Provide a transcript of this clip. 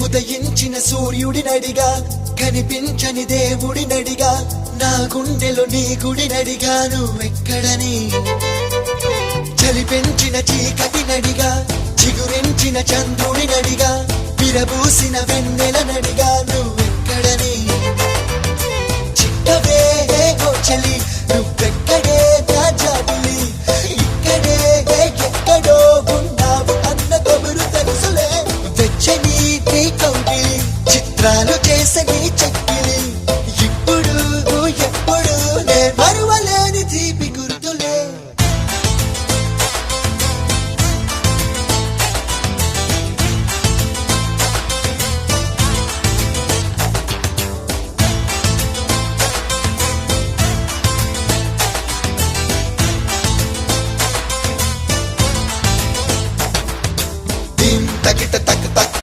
ఉదయించిన సూర్యుడినడిగా కనిపించని దేవుడినడిగా నా గుండెలో నీ గుడినడిగా నువ్వెక్కడని చలి పెంచిన చీకటినడిగా చిగురించిన చంద్రుడినడిగా విరబూసిన వెన్నెలనడిగా నువ్వెక్కడని చిట్టవే ఓ చలి నువ్వెక్కడే నా జాబిలి ఇక్కడే ఎక్కడో ఉన్నావు అన్న కబురు తెలుసులే వెచ్చని నీ కౌగిలి చిత్రాలు చేసని చెక్క